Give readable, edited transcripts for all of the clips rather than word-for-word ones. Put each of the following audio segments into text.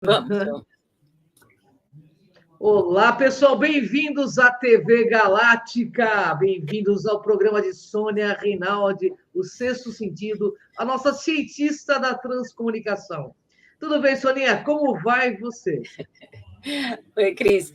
Vamos, vamos. Olá, pessoal, bem-vindos à TV Galáctica, bem-vindos ao programa de Sônia Rinaldi, o Sexto Sentido, a nossa cientista da transcomunicação. Tudo bem, Soninha? Como vai você? Oi, Cris.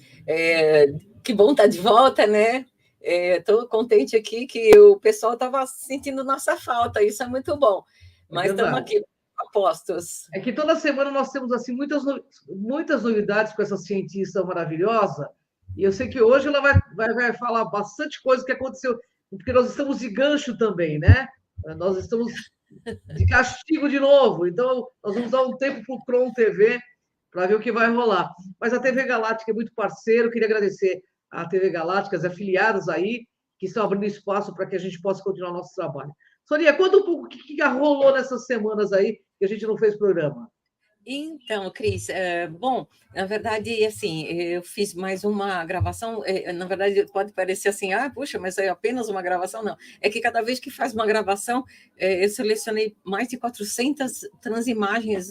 Que bom estar de volta, né? Estou contente aqui que o pessoal estava sentindo nossa falta, isso é muito bom. É Mas estamos verdade. aqui, apostos. É que toda semana nós temos assim muitas novidades com essa cientista maravilhosa, e eu sei que hoje ela vai falar bastante coisa que aconteceu, porque nós estamos de gancho também, né? Nós estamos de castigo de novo, então nós vamos dar um tempo para o Cron TV para ver o que vai rolar. Mas a TV Galáctica é muito parceiro, queria agradecer à TV Galáctica, as afiliadas aí, que estão abrindo espaço para que a gente possa continuar nosso trabalho. Sonia, conta um pouco o que rolou nessas semanas aí que a gente não fez programa. Então, Cris, bom, na verdade, assim, eu fiz mais uma gravação, na verdade, pode parecer assim, puxa, mas é apenas uma gravação, não. É que cada vez que faz uma gravação, eu selecionei mais de 400 transimagens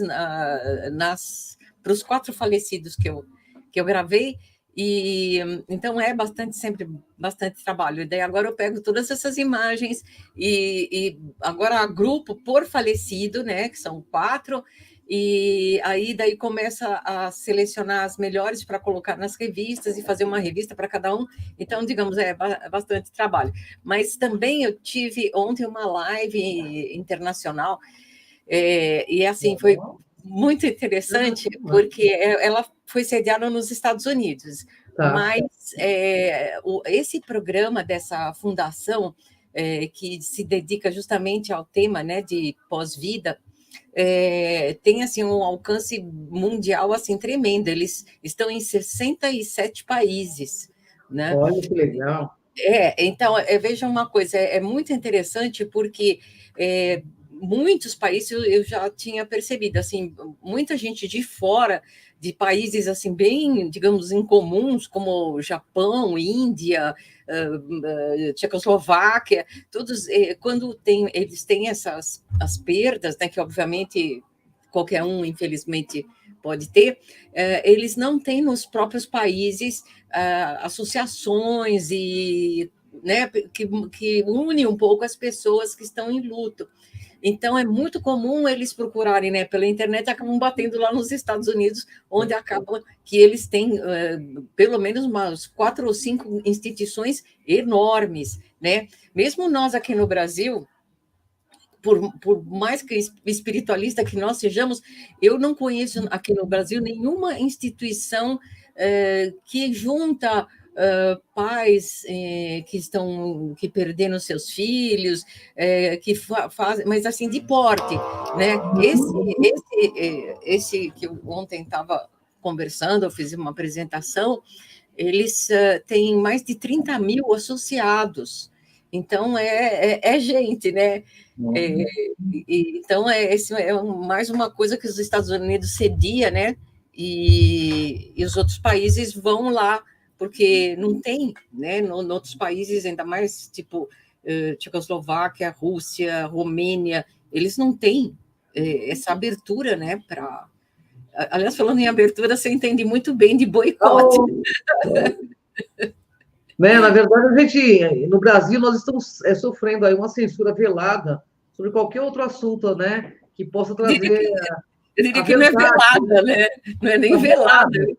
para os 4 falecidos que eu gravei, e então sempre bastante trabalho. E daí agora eu pego todas essas imagens e agora agrupo por falecido, né, que são 4, e aí daí começa a selecionar as melhores para colocar nas revistas e fazer uma revista para cada um. Então, digamos, é bastante trabalho. Mas também eu tive ontem uma live internacional, e assim, foi muito interessante, porque ela foi sediada nos Estados Unidos. Tá. Mas esse programa dessa fundação, que se dedica justamente ao tema, né, de pós-vida, tem assim um alcance mundial assim tremendo. Eles estão em 67 países, né? Olha que legal. Então, veja uma coisa, é muito interessante porque muitos países eu já tinha percebido, assim, muita gente de fora, de países assim bem, digamos, incomuns, como Japão, Índia, Tchecoslováquia, todos, quando eles têm as perdas, né, que obviamente qualquer um, infelizmente, pode ter, eles não têm nos próprios países associações e, né, que une um pouco as pessoas que estão em luto. Então, é muito comum eles procurarem, né, pela internet, acabam batendo lá nos Estados Unidos, onde acaba que eles têm pelo menos umas 4 ou 5 instituições enormes, né? Mesmo nós aqui no Brasil, por mais que espiritualista que nós sejamos, eu não conheço aqui no Brasil nenhuma instituição que junta pais que perderam seus filhos, que fazem, mas assim, de porte, né? Esse que eu ontem estava conversando, eu fiz uma apresentação, eles têm mais de 30 mil associados. Então, é gente, né? Então, esse mais uma coisa que os Estados Unidos cedia, né? E os outros países vão lá, porque não tem, né? Em outros países, ainda mais tipo Tchecoslováquia, Rússia, Romênia, eles não têm essa abertura, né? Aliás, falando em abertura, você entende muito bem de boicote. Né? Na verdade, a gente, no Brasil, nós estamos sofrendo aí uma censura velada sobre qualquer outro assunto, né? Que possa trazer Eu diria a que não é verdade. velada, né? Não é nem velada. Né?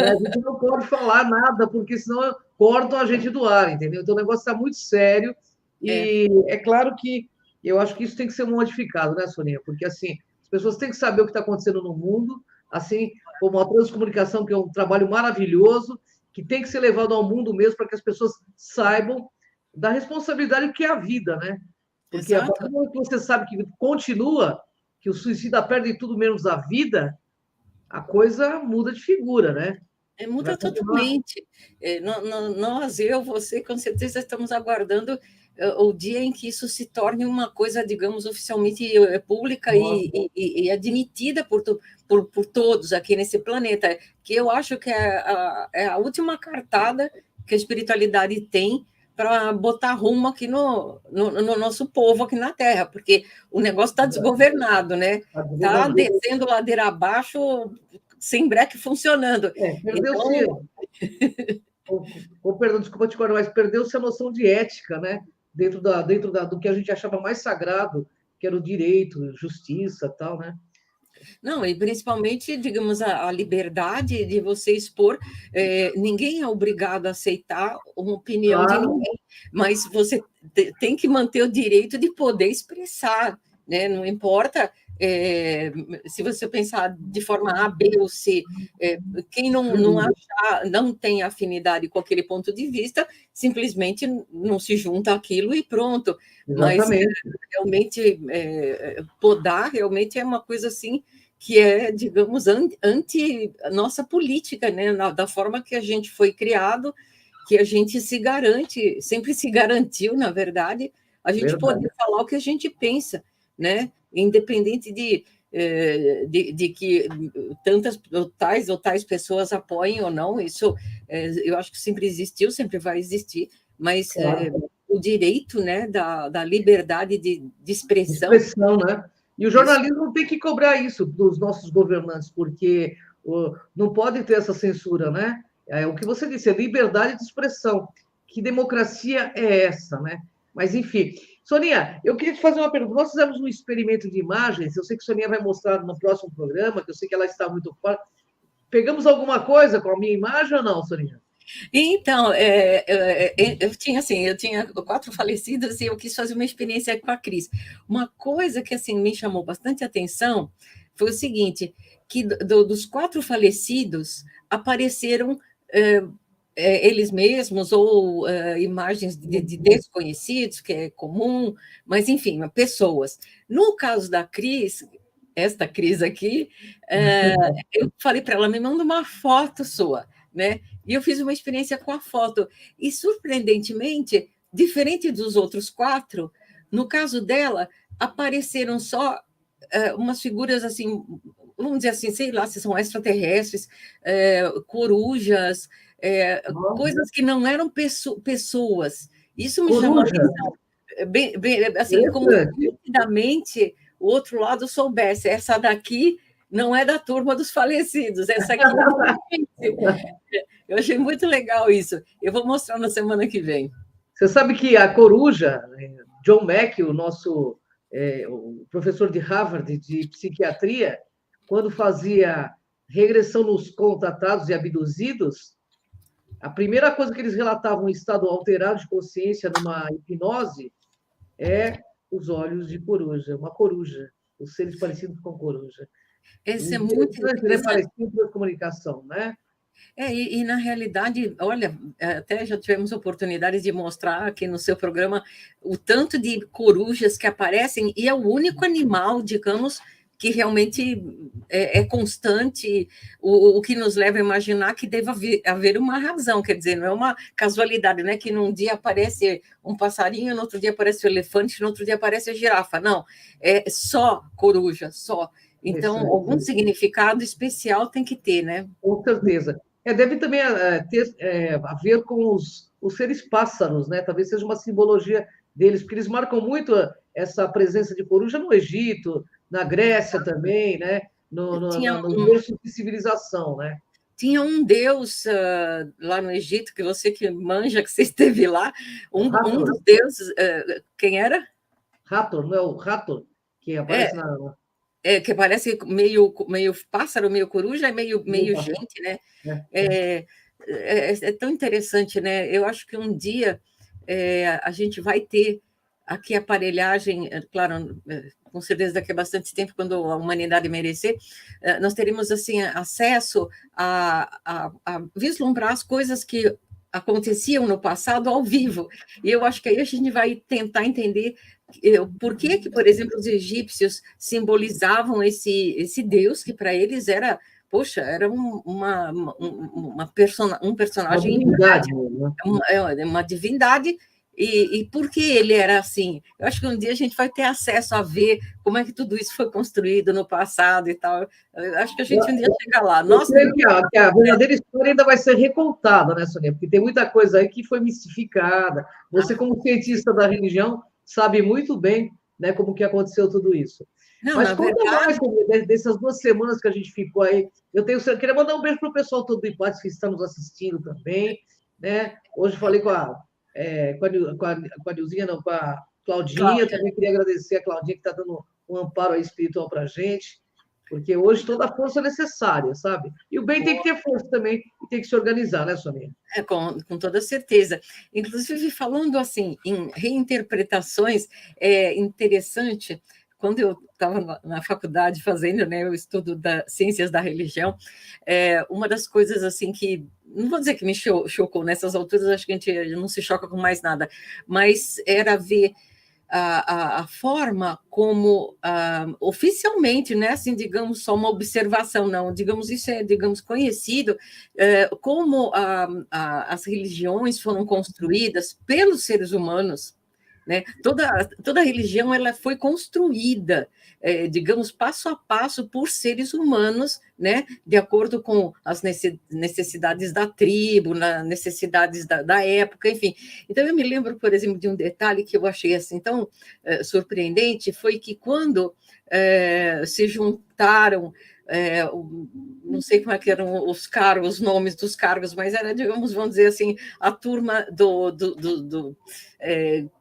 A gente não pode falar nada, porque senão cortam a gente do ar, entendeu? Então o negócio está muito sério e é claro que eu acho que isso tem que ser modificado, né, Soninha? Porque assim, as pessoas têm que saber o que está acontecendo no mundo, assim como a transcomunicação, que é um trabalho maravilhoso, que tem que ser levado ao mundo mesmo para que as pessoas saibam da responsabilidade que é a vida, né? Porque a partir do momento que você sabe que continua, que o suicida perde tudo menos a vida, a coisa muda de figura, né? Muda totalmente. Nós, eu, você, com certeza estamos aguardando o dia em que isso se torne uma coisa, digamos, oficialmente pública e admitida por todos aqui nesse planeta, que eu acho que é a última cartada que a espiritualidade tem para botar rumo aqui no nosso povo aqui na Terra, porque o negócio está desgovernado, né? Está descendo ladeira abaixo sem breque funcionando. Perdeu-se, Então, perdão, desculpa te cortar, mas perdeu-se a noção de ética, né? Do que a gente achava mais sagrado, que era o direito, justiça, tal, né? não, e principalmente, digamos, a liberdade de você expor, ninguém é obrigado a aceitar uma opinião de Claro, ninguém, mas você tem que manter o direito de poder expressar, né? Não importa se você pensar de forma A, B ou C, quem não tem afinidade com aquele ponto de vista, simplesmente não se junta àquilo e pronto. Mas exatamente. realmente podar realmente é uma coisa assim que é, digamos, anti a nossa política, né? Da forma que a gente foi criado, que a gente se garante, sempre se garantiu, na verdade, a gente Verdade. poder falar o que a gente pensa, né? Independente de que tantas ou tais pessoas apoiem ou não, isso eu acho que sempre existiu, sempre vai existir, mas Claro. o direito, né, da liberdade de expressão. Expressão, né? E o Isso. jornalismo tem que cobrar isso dos nossos governantes, porque não pode ter essa censura, né? É o que você disse, é liberdade de expressão. Que democracia é essa, né? Mas, enfim. Soninha, eu queria te fazer uma pergunta. Nós fizemos um experimento de imagens, eu sei que a Soninha vai mostrar no próximo programa, que eu sei que ela está muito ocupada. Pegamos alguma coisa com a minha imagem ou não, Soninha? Então, eu tinha 4 falecidos e eu quis fazer uma experiência com a Cris. Uma coisa que assim me chamou bastante atenção foi o seguinte, que dos 4 falecidos apareceram eles mesmos ou imagens de desconhecidos, que é comum, mas enfim, pessoas. No caso da Cris, esta Cris aqui, eu falei para ela, me manda uma foto sua, né? E eu fiz uma experiência com a foto. E, surpreendentemente, diferente dos outros 4, no caso dela, apareceram só umas figuras assim, vamos dizer assim, sei lá, se são extraterrestres, corujas, coisas que não eram pessoas. Isso me chamou a Coruja. atenção. Assim, como se nitidamente o outro lado soubesse, essa daqui não é da turma dos falecidos, essa aqui eu achei muito legal isso. Eu vou mostrar na semana que vem. Você sabe que a coruja, John Mack, o professor de Harvard de psiquiatria, quando fazia regressão nos contatados e abduzidos, a primeira coisa que eles relatavam em estado alterado de consciência numa hipnose é os olhos de coruja, uma coruja, os seres parecidos com coruja. Esse é muito Interessante, né? interessante. Parecido com a comunicação, né? Na realidade, olha, até já tivemos oportunidades de mostrar aqui no seu programa o tanto de corujas que aparecem, e é o único animal, digamos, que realmente é constante, o que nos leva a imaginar que deva haver uma razão, quer dizer, não é uma casualidade, não é que num dia aparece um passarinho, no outro dia aparece o elefante, no outro dia aparece a girafa, não, é só coruja, só. Então, algum significado especial tem que ter, né? Com certeza. Deve também ter a ver com os seres pássaros, né? Talvez seja uma simbologia deles, porque eles marcam muito essa presença de coruja no Egito, na Grécia também, né? No berço de civilização, né? Tinha um deus lá no Egito, que você que manja, que você esteve lá, um dos deuses, quem era? Hathor, não é o Hathor que aparece na... que parece meio pássaro, meio coruja, meio gente, né? É tão interessante, né? Eu acho que um dia a gente vai ter aqui aparelhagem, claro, com certeza daqui a bastante tempo, quando a humanidade merecer, nós teremos assim acesso a vislumbrar as coisas que aconteciam no passado ao vivo. E eu acho que aí a gente vai tentar entender por que, por exemplo, os egípcios simbolizavam esse Deus que para eles era, poxa, era um personagem, uma divindade, e por que ele era assim? Eu acho que um dia a gente vai ter acesso a ver como é que tudo isso foi construído no passado e tal. Eu acho que a gente um dia chega lá. Nossa, que a verdadeira história ainda vai ser recontada, né, Sonia? Porque tem muita coisa aí que foi mistificada. Você, como cientista da religião, sabe muito bem, né, como que aconteceu tudo isso. Não, Mas na conta verdade, mais dessas 2 semanas que a gente ficou aí. Queria mandar um beijo para o pessoal todo do Hipótese que está nos assistindo também, né? Hoje falei com a Nilzinha, não, com a Claudinha. Cláudia, Também queria agradecer a Claudinha que está dando um amparo aí espiritual para a gente, porque hoje toda a força é necessária, sabe? E o bem tem que ter força também e tem que se organizar, né, Soninha? com toda certeza. Inclusive, falando assim, em reinterpretações, é interessante, quando eu estava na faculdade fazendo, né, o estudo das ciências da religião, uma das coisas assim que, não vou dizer que me chocou nessas alturas, acho que a gente não se choca com mais nada, mas era ver a forma como oficialmente, né, assim, digamos, só uma observação, não, digamos, isso é, digamos, conhecido, como as religiões foram construídas pelos seres humanos, né? Toda religião ela foi construída, digamos, passo a passo por seres humanos, né? De acordo com as necessidades da tribo, necessidades da época, enfim. Então, eu me lembro, por exemplo, de um detalhe que eu achei assim tão surpreendente, foi que quando se juntaram não sei como é que eram os cargos, os nomes dos cargos, mas era, digamos, vamos dizer assim, a turma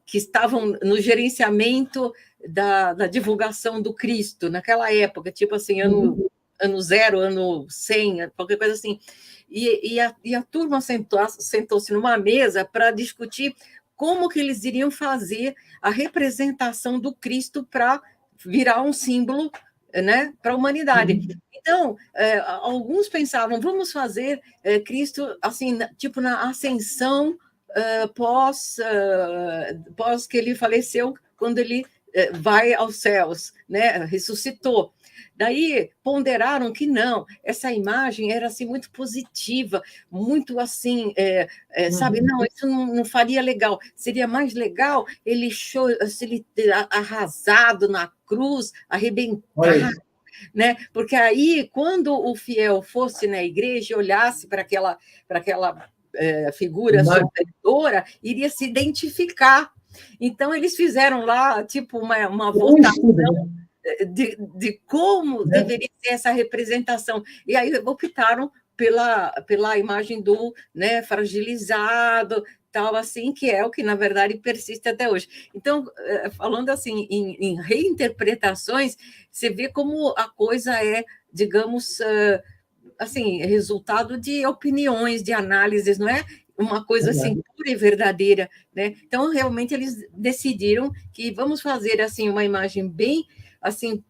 que estavam no gerenciamento da divulgação do Cristo, naquela época, tipo assim, ano 0, ano 100, qualquer coisa assim. E a turma sentou-se numa mesa para discutir como que eles iriam fazer a representação do Cristo para virar um símbolo, né, para a humanidade. Então, alguns pensavam, vamos fazer Cristo assim, tipo na ascensão pós que ele faleceu, quando ele vai aos céus, né, ressuscitou. Daí ponderaram que não, essa imagem era assim muito positiva, muito assim, sabe, não, isso não faria legal. Seria mais legal ele arrasado na cruz, arrebentado, né? Porque aí, quando o fiel fosse na igreja e olhasse para aquela figura sofredora, iria se identificar. Então, eles fizeram lá, tipo, uma votação de como deveria ser essa representação. E aí optaram pela imagem do, né, fragilizado, tal assim, que é o que, na verdade, persiste até hoje. Então, falando assim, em reinterpretações, você vê como a coisa é, digamos, assim, resultado de opiniões, de análises, não é uma coisa assim pura e verdadeira, né? Então, realmente, eles decidiram que vamos fazer assim uma imagem bem assim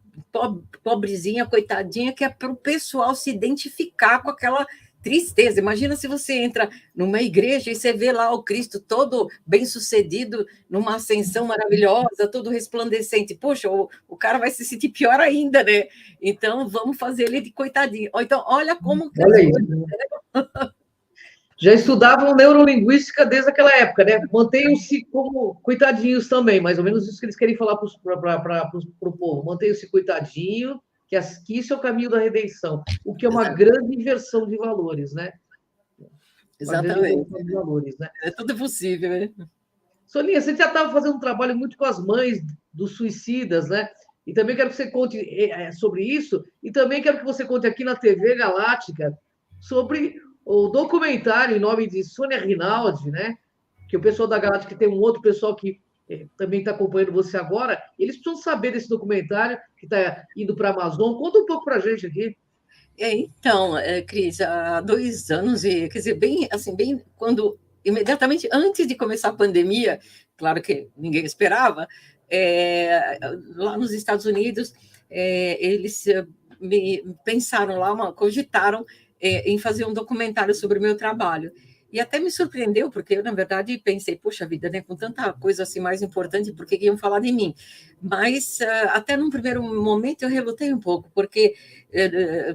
pobrezinha, coitadinha, que é para o pessoal se identificar com aquela tristeza. Imagina se você entra numa igreja e você vê lá o Cristo todo bem-sucedido, numa ascensão maravilhosa, todo resplandecente. Poxa, o cara vai se sentir pior ainda, né? Então, vamos fazer ele de coitadinho. Ou então, olha como que Olha isso. Já estudavam neurolinguística desde aquela época, né? Mantenham-se como coitadinhos também, mais ou menos isso que eles querem falar para o povo. Mantenham-se coitadinho, que isso é o caminho da redenção, o que é uma grande inversão de valores, né? Uma grande inversão de valores, né? É tudo possível, né? Soninha, você já estava fazendo um trabalho muito com as mães dos suicidas, né? E também quero que você conte sobre isso, e também quero que você conte aqui na TV Galáctica sobre o documentário em nome de Sônia Rinaldi, né? Que o pessoal da Galáctica tem um outro pessoal que também está acompanhando você agora. Eles precisam saber desse documentário que está indo para a Amazon. Conta um pouco para a gente aqui. Então, Cris, há 2 anos, quer dizer, bem, assim, bem quando, imediatamente antes de começar a pandemia, claro que ninguém esperava, lá nos Estados Unidos, eles pensaram lá, cogitaram em fazer um documentário sobre o meu trabalho. E até me surpreendeu, porque eu, na verdade, pensei, puxa vida, né, com tanta coisa assim mais importante, por que iam falar de mim? Mas, até num primeiro momento, eu relutei um pouco, porque,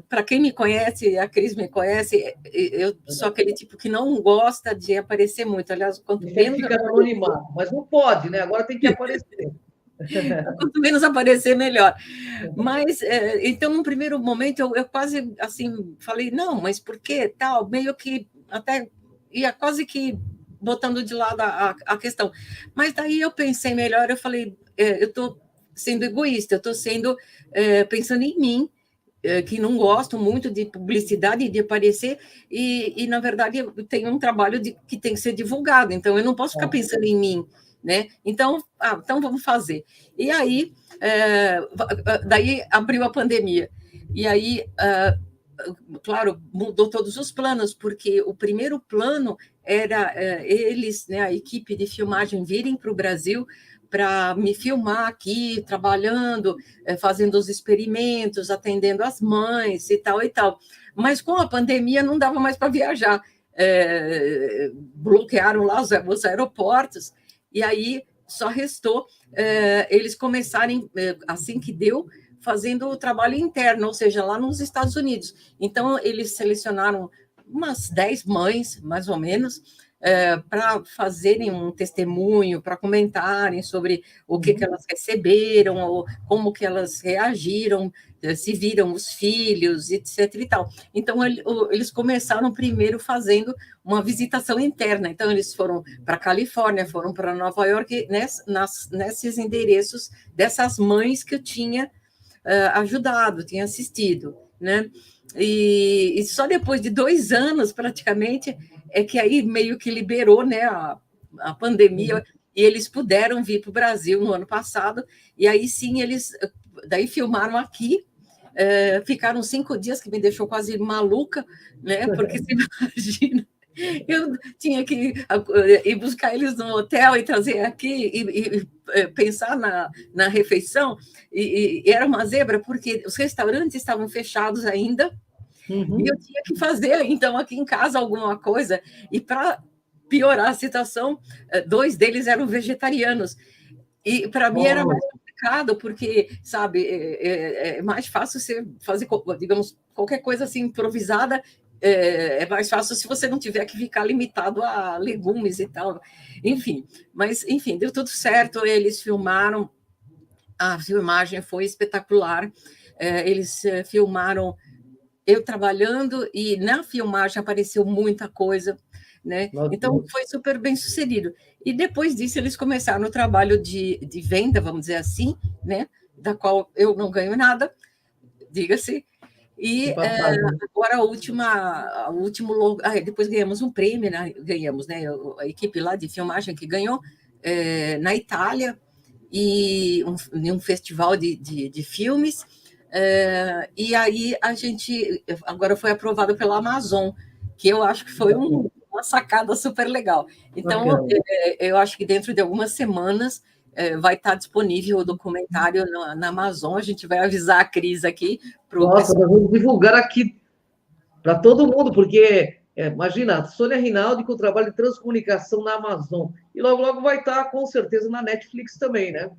para quem me conhece, a Cris me conhece, eu sou aquele tipo que não gosta de aparecer muito. Aliás, quanto menos. Fica no anonimato, mas não pode, né? Agora tem que aparecer. Quanto menos aparecer, melhor. Mas, então, num primeiro momento, eu quase assim falei, não, mas por que tal? Meio que até ia quase que botando de lado a questão. Mas daí eu pensei melhor, eu falei, eu estou sendo egoísta, eu estou sendo pensando em mim, que não gosto muito de publicidade, de aparecer, e na verdade, eu tenho um trabalho que tem que ser divulgado, então eu não posso ficar pensando em mim, né? Então vamos fazer. E aí, daí abriu a pandemia, e aí, claro, mudou todos os planos, porque o primeiro plano era eles, né, a equipe de filmagem, virem para o Brasil para me filmar aqui, trabalhando, fazendo os experimentos, atendendo as mães e tal e tal. Mas com a pandemia não dava mais para viajar. Bloquearam lá os aeroportos, e aí só restou eles começarem, assim que deu, fazendo o trabalho interno, ou seja, lá nos Estados Unidos. Então, eles selecionaram umas 10 mães, mais ou menos, para fazerem um testemunho, para comentarem sobre o que elas receberam, ou como que elas reagiram, se viram os filhos, etc. e tal. Então, eles começaram primeiro fazendo uma visitação interna. Então, eles foram para a Califórnia, foram para Nova York, nesses endereços dessas mães que eu tinha ajudado, tinha assistido, né? E só depois de 2 anos, praticamente, é que aí meio que liberou, né, a pandemia, e eles puderam vir para o Brasil no ano passado, e aí sim eles daí filmaram aqui, ficaram 5 dias, que me deixou quase maluca, né? Porque você imagina, eu tinha que ir buscar eles no hotel e trazer aqui e pensar na refeição, e era uma zebra, porque os restaurantes estavam fechados ainda, e eu tinha que fazer, então, aqui em casa alguma coisa, e para piorar a situação, 2 deles eram vegetarianos, e para mim era mais complicado, porque, sabe, é mais fácil você fazer, digamos, qualquer coisa assim improvisada, é mais fácil se você não tiver que ficar limitado a legumes e tal. Enfim, mas, enfim, deu tudo certo, eles filmaram, a filmagem foi espetacular, eles filmaram eu trabalhando, e na filmagem apareceu muita coisa, né? Então, foi super bem sucedido. E depois disso, eles começaram o trabalho de venda, vamos dizer assim, né? Da qual eu não ganho nada, diga-se. E agora a último depois ganhamos um prêmio, né? Ganhamos, né? A equipe lá de filmagem que ganhou na Itália, e um festival de filmes. E aí a gente agora foi aprovado pela Amazon, que eu acho que foi uma sacada super legal. Então, eu acho que dentro de algumas semanas vai estar disponível o documentário na Amazon. A gente vai avisar a Cris aqui para o Nossa, nós vamos divulgar aqui para todo mundo, porque imagina, Sônia Rinaldi com o trabalho de transcomunicação na Amazon. E logo, logo vai estar, com certeza, na Netflix também, né?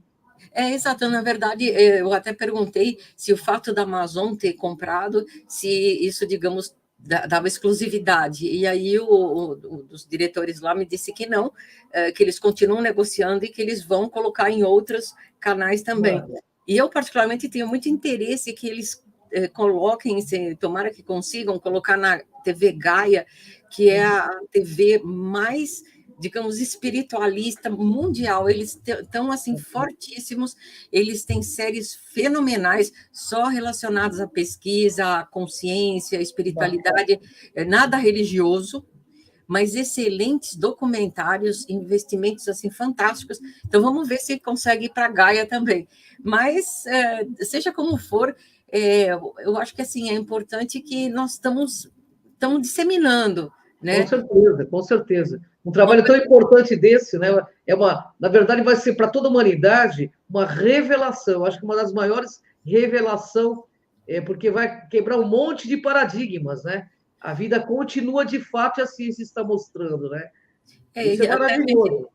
Exato. Na verdade, eu até perguntei se o fato da Amazon ter comprado, se isso, digamos, dava exclusividade. E aí os diretores lá me disse que não, que eles continuam negociando e que eles vão colocar em outros canais também. E eu, particularmente, tenho muito interesse que eles coloquem, tomara que consigam colocar na TV Gaia, que é a TV mais, digamos, espiritualista mundial. Eles estão assim fortíssimos, eles têm séries fenomenais só relacionadas à pesquisa, à consciência, à espiritualidade, nada religioso, mas excelentes documentários, investimentos assim fantásticos. Então vamos ver se consegue ir para a Gaia também. Mas seja como for, eu acho que assim é importante que nós estamos disseminando, né? Com certeza, com certeza. Um trabalho tão importante desse, né? Na verdade, vai ser para toda a humanidade uma revelação. Eu acho que uma das maiores revelações, porque vai quebrar um monte de paradigmas, né? A vida continua de fato e a ciência está mostrando, né? Isso é maravilhoso.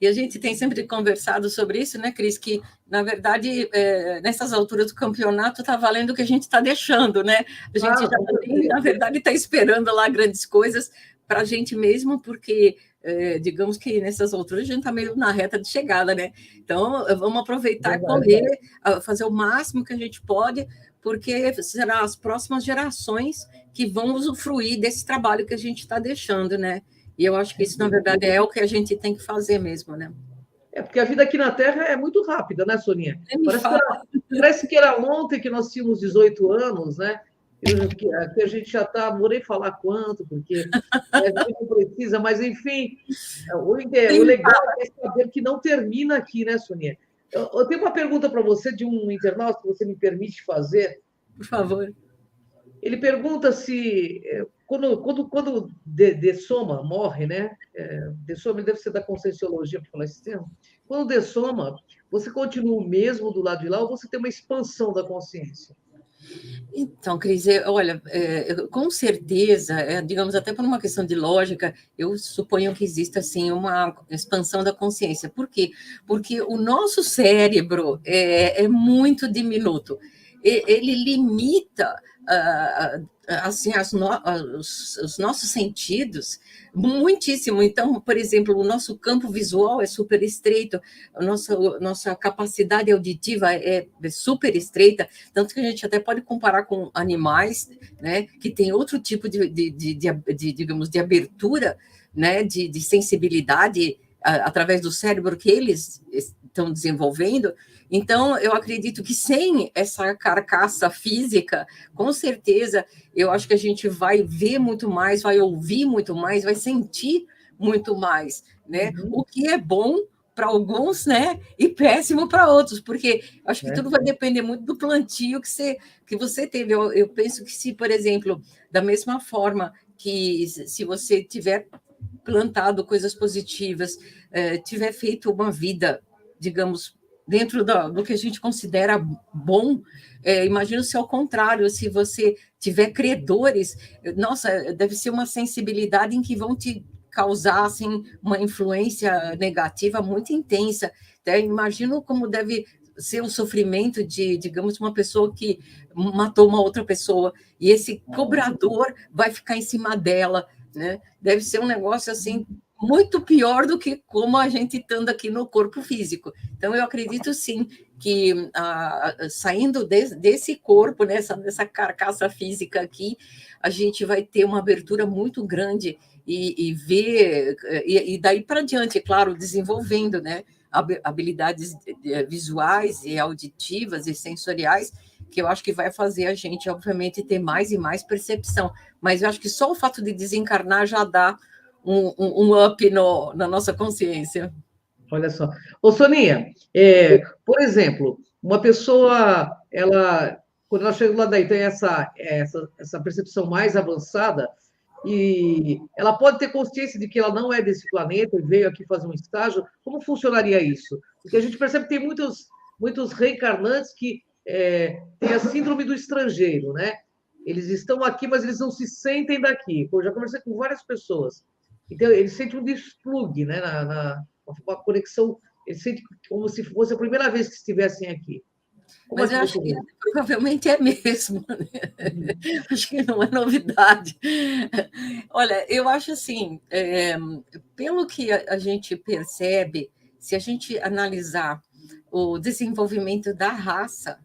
E a gente tem sempre conversado sobre isso, né, Cris? Que, na verdade, nessas alturas do campeonato, está valendo o que a gente está deixando, né? A gente já, na verdade, está esperando lá grandes coisas para a gente mesmo, porque, digamos que nessas alturas a gente está meio na reta de chegada, né? Então, vamos aproveitar e correr, fazer o máximo que a gente pode, porque serão as próximas gerações que vão usufruir desse trabalho que a gente está deixando, né? E eu acho que isso, na verdade, é o que a gente tem que fazer mesmo, né? É porque a vida aqui na Terra é muito rápida, né, Soninha? Nem me fala. Parece que era ontem que nós tínhamos 18 anos, né? Que a gente já está, não vou nem falar quanto, porque a gente não precisa, mas enfim, o legal é saber que não termina aqui, né, Soninha? Eu tenho uma pergunta para você de um internauta, se você me permite fazer. Por favor. Ele pergunta se, quando De Soma morre, né? De Soma deve ser da Conscienciologia, para falar esse termo. Quando De Soma, você continua o mesmo do lado de lá ou você tem uma expansão da consciência? Então, Cris, olha, com certeza, digamos, até por uma questão de lógica, eu suponho que exista, assim, uma expansão da consciência. Por quê? Porque o nosso cérebro é muito diminuto. Ele limita, assim, os nossos sentidos muitíssimo. Então, por exemplo, o nosso campo visual é super estreito, a nossa capacidade auditiva é super estreita, tanto que a gente até pode comparar com animais, né, que tem outro tipo digamos, de abertura, né, de sensibilidade através do cérebro que eles estão desenvolvendo. Então, eu acredito que sem essa carcaça física, com certeza, eu acho que a gente vai ver muito mais, vai ouvir muito mais, vai sentir muito mais, né? O que é bom para alguns, né? E péssimo para outros, porque acho que tudo vai depender muito do plantio que você teve. Eu penso que se, por exemplo, da mesma forma que se você tiver plantado coisas positivas, tiver feito uma vida, digamos, dentro do que a gente considera bom, imagino se ao contrário, se você tiver credores, nossa, deve ser uma sensibilidade em que vão te causar assim, uma influência negativa muito intensa. Imagino como deve ser o sofrimento de, digamos, uma pessoa que matou uma outra pessoa, e esse cobrador vai ficar em cima dela, né? Deve ser um negócio assim muito pior do que como a gente estando aqui no corpo físico. Então, eu acredito sim que saindo desse corpo, nessa carcaça física aqui, a gente vai ter uma abertura muito grande e ver, e daí para diante, claro, desenvolvendo, né, habilidades visuais e auditivas e sensoriais, que eu acho que vai fazer a gente, obviamente, ter mais e mais percepção. Mas eu acho que só o fato de desencarnar já dá um up na nossa consciência. Olha só. Ô, Soninha, por exemplo, uma pessoa, quando ela chega lá daí, tem essa percepção mais avançada, e ela pode ter consciência de que ela não é desse planeta e veio aqui fazer um estágio. Como funcionaria isso? Porque a gente percebe que tem muitos reencarnantes que têm a síndrome do estrangeiro, né? Eles estão aqui, mas eles não se sentem daqui. Eu já conversei com várias pessoas. Então, eles sentem um desplugue, né? Uma conexão, eles sentem como se fosse a primeira vez que estivessem aqui. Como Mas é que eu você acho que vê? provavelmente é mesmo, né? Acho que não é novidade. Olha, eu acho assim, pelo que a gente percebe, se a gente analisar o desenvolvimento da raça,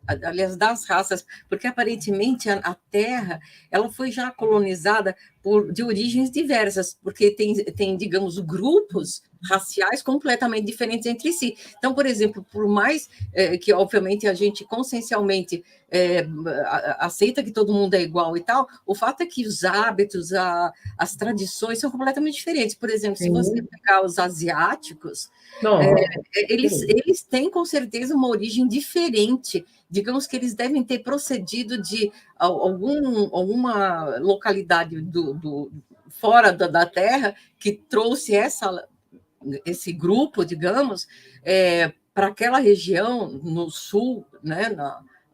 aliás, das raças, porque aparentemente a Terra ela foi já colonizada de origens diversas, porque tem, digamos, grupos raciais completamente diferentes entre si. Então, por exemplo, por mais que, obviamente, a gente consciencialmente aceita que todo mundo é igual e tal, o fato é que os hábitos, as tradições são completamente diferentes. Por exemplo, se você pegar os asiáticos, eles têm, com certeza, uma origem diferente. Digamos que eles devem ter procedido de alguma localidade fora da Terra que trouxe esse grupo, digamos, para aquela região no sul, né,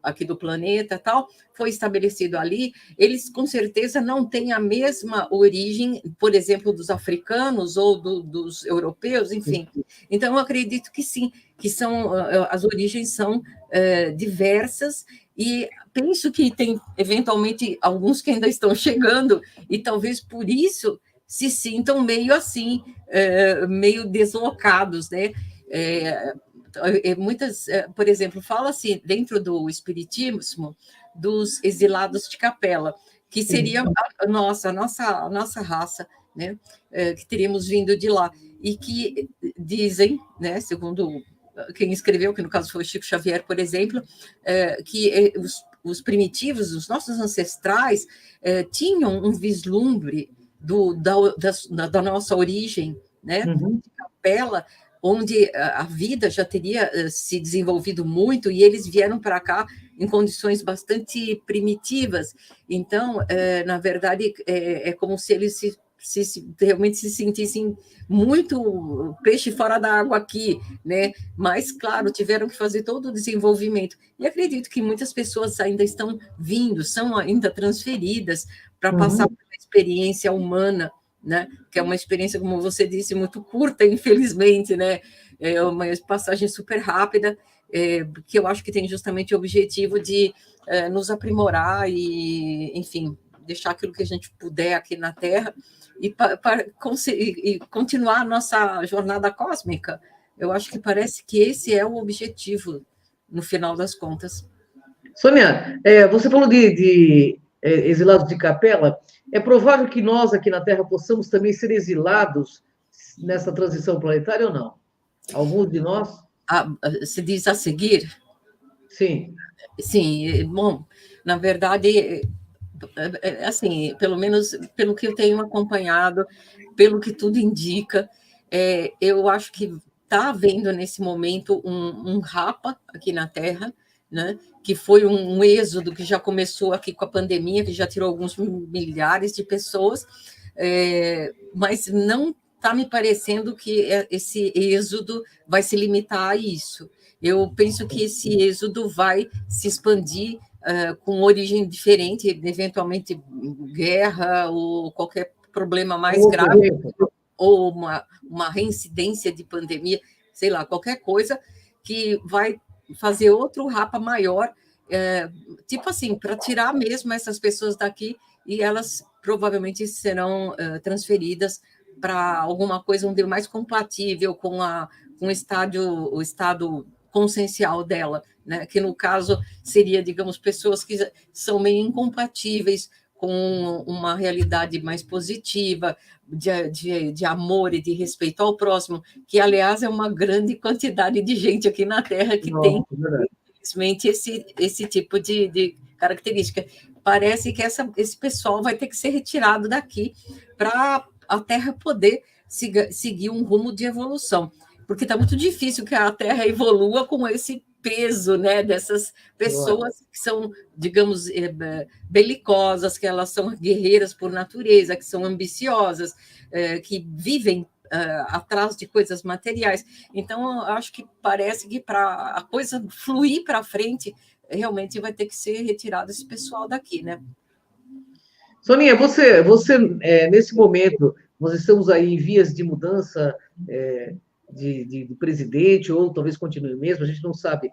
aqui do planeta tal, foi estabelecido ali, eles com certeza não têm a mesma origem, por exemplo, dos africanos ou dos europeus, enfim. Então, eu acredito que sim, que as origens são diversas, e penso que tem, eventualmente, alguns que ainda estão chegando, e talvez por isso se sintam meio assim, meio deslocados, né? Por exemplo, fala-se dentro do espiritismo dos exilados de capela, que seria a nossa raça, né, que teríamos vindo de lá, e que dizem, né, segundo quem escreveu, que no caso foi o Chico Xavier, por exemplo, que os primitivos, os nossos ancestrais, tinham um vislumbre da nossa origem, né, de Capela, onde a vida já teria se desenvolvido muito, e eles vieram para cá em condições bastante primitivas. Então, na verdade, é como se eles realmente se sentissem muito peixe fora da água aqui, né? Mas, claro, tiveram que fazer todo o desenvolvimento. E acredito que muitas pessoas ainda estão vindo, são ainda transferidas para passar por uma experiência humana, né? Que é uma experiência, como você disse, muito curta, infelizmente, né? É uma passagem super rápida, que eu acho que tem justamente o objetivo de nos aprimorar e, enfim, deixar aquilo que a gente puder aqui na Terra e continuar a nossa jornada cósmica. Eu acho que parece que esse é o objetivo, no final das contas. Sônia, você falou de exilados de Capela. É provável que nós aqui na Terra possamos também ser exilados nessa transição planetária ou não? Alguns de nós? Se diz a seguir? Sim. Sim, bom, na verdade, assim, pelo menos pelo que eu tenho acompanhado, pelo que tudo indica, eu acho que está havendo nesse momento um rapa aqui na Terra, né, que foi um êxodo que já começou aqui com a pandemia, que já tirou alguns milhares de pessoas, mas não está me parecendo que esse êxodo vai se limitar a isso. Eu penso que esse êxodo vai se expandir com origem diferente, eventualmente guerra ou qualquer problema mais grave, ou uma reincidência de pandemia, sei lá, qualquer coisa que vai fazer outro rapa maior, tipo assim, para tirar mesmo essas pessoas daqui, e elas provavelmente serão transferidas para alguma coisa onde é mais compatível com o estado consciencial dela, né? Que no caso seria, digamos, pessoas que são meio incompatíveis com uma realidade mais positiva, de amor e de respeito ao próximo, que, aliás, é uma grande quantidade de gente aqui na Terra que tem, infelizmente, esse tipo de característica. Parece que esse pessoal vai ter que ser retirado daqui para a Terra poder seguir um rumo de evolução, porque está muito difícil que a Terra evolua com esse peso, né, dessas pessoas que são, digamos, belicosas, que elas são guerreiras por natureza, que são ambiciosas, que vivem atrás de coisas materiais. Então, eu acho que parece que para a coisa fluir para frente, realmente vai ter que ser retirado esse pessoal daqui, né? Soninha, você nesse momento, nós estamos aí em vias de mudança de presidente, ou talvez continue mesmo, a gente não sabe.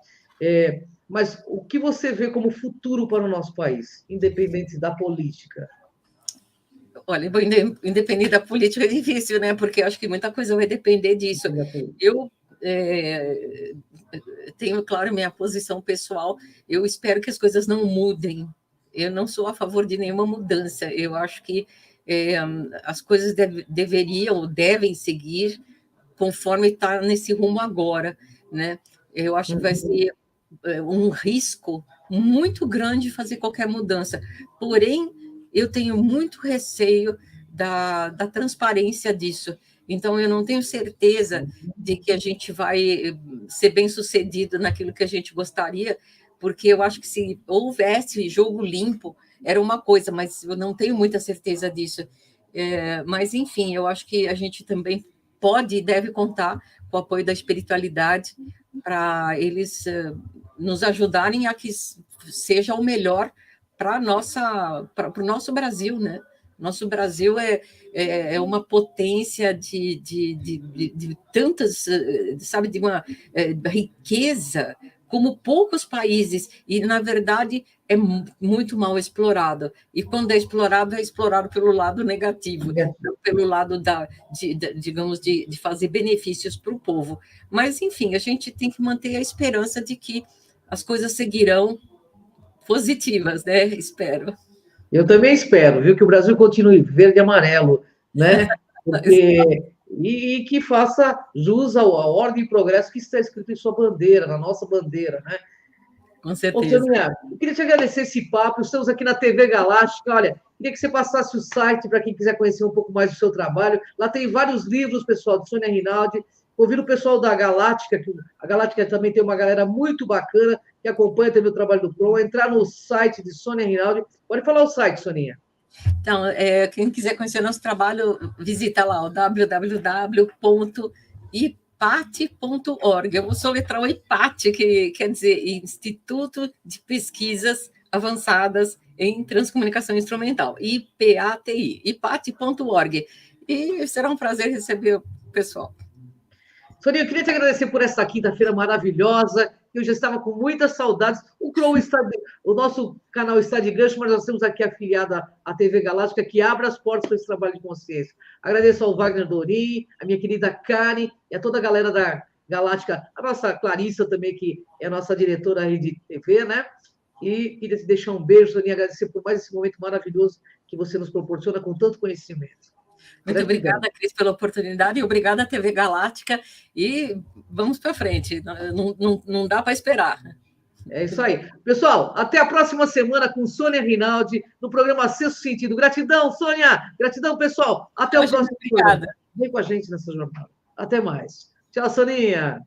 Mas o que você vê como futuro para o nosso país, independente da política? Olha, independente da política é difícil, né? Porque eu acho que muita coisa vai depender disso. Eu tenho, claro, minha posição pessoal. Eu espero que as coisas não mudem. Eu não sou a favor de nenhuma mudança. Eu acho que as coisas deveriam ou devem seguir conforme está nesse rumo agora, né? Eu acho que vai ser um risco muito grande fazer qualquer mudança. Porém, eu tenho muito receio da transparência disso. Então, eu não tenho certeza de que a gente vai ser bem-sucedido naquilo que a gente gostaria, porque eu acho que se houvesse jogo limpo, era uma coisa, mas eu não tenho muita certeza disso. Mas, enfim, eu acho que a gente também pode e deve contar com o apoio da espiritualidade para eles nos ajudarem a que seja o melhor para o nosso Brasil, né? Nosso Brasil é uma potência de tantas, sabe, de uma riqueza como poucos países, e, na verdade, é muito mal explorado. E, quando é explorado pelo lado negativo, pelo lado digamos, de fazer benefícios para o povo. Mas, enfim, a gente tem que manter a esperança de que as coisas seguirão positivas, né? Espero. Eu também espero, viu, que o Brasil continue verde e amarelo, né? Porque, e que faça jus à ordem e progresso que está escrito em sua bandeira, na nossa bandeira, né? Com Ô, certeza. Soninha, eu queria te agradecer esse papo. Estamos aqui na TV Galáctica. Olha, queria que você passasse o site para quem quiser conhecer um pouco mais do seu trabalho. Lá tem vários livros, pessoal, de Sônia Rinaldi. Convido o pessoal da Galáctica, que a Galáctica também tem uma galera muito bacana que acompanha também o trabalho do Pro, entrar no site de Sônia Rinaldi. Pode falar o site, Soninha. Então, quem quiser conhecer nosso trabalho, visita lá o www.ipate.org. Eu vou soletrar o IPAT, que quer dizer Instituto de Pesquisas Avançadas em Transcomunicação Instrumental, IPATI, ipate.org. E será um prazer receber o pessoal. Soninha, eu queria te agradecer por essa quinta-feira maravilhosa. Eu já estava com muitas saudades. O nosso canal está de gancho, mas nós temos aqui afiliada à TV Galáctica, que abre as portas para esse trabalho de consciência. Agradeço ao Wagner Dorim, a minha querida Karen e a toda a galera da Galáctica, a nossa Clarissa também, que é a nossa diretora aí de TV, né? E queria te deixar um beijo, Soninha, agradecer por mais esse momento maravilhoso que você nos proporciona com tanto conhecimento. Muito obrigada, Cris, pela oportunidade e obrigada à TV Galáctica. E vamos para frente, não dá para esperar. É isso aí. Pessoal, até a próxima semana com Sônia Rinaldi, no programa Sexto Sentido. Gratidão, Sônia! Gratidão, pessoal! Até o próximo programa. Vem com a gente nessa jornada. Até mais. Tchau, Soninha!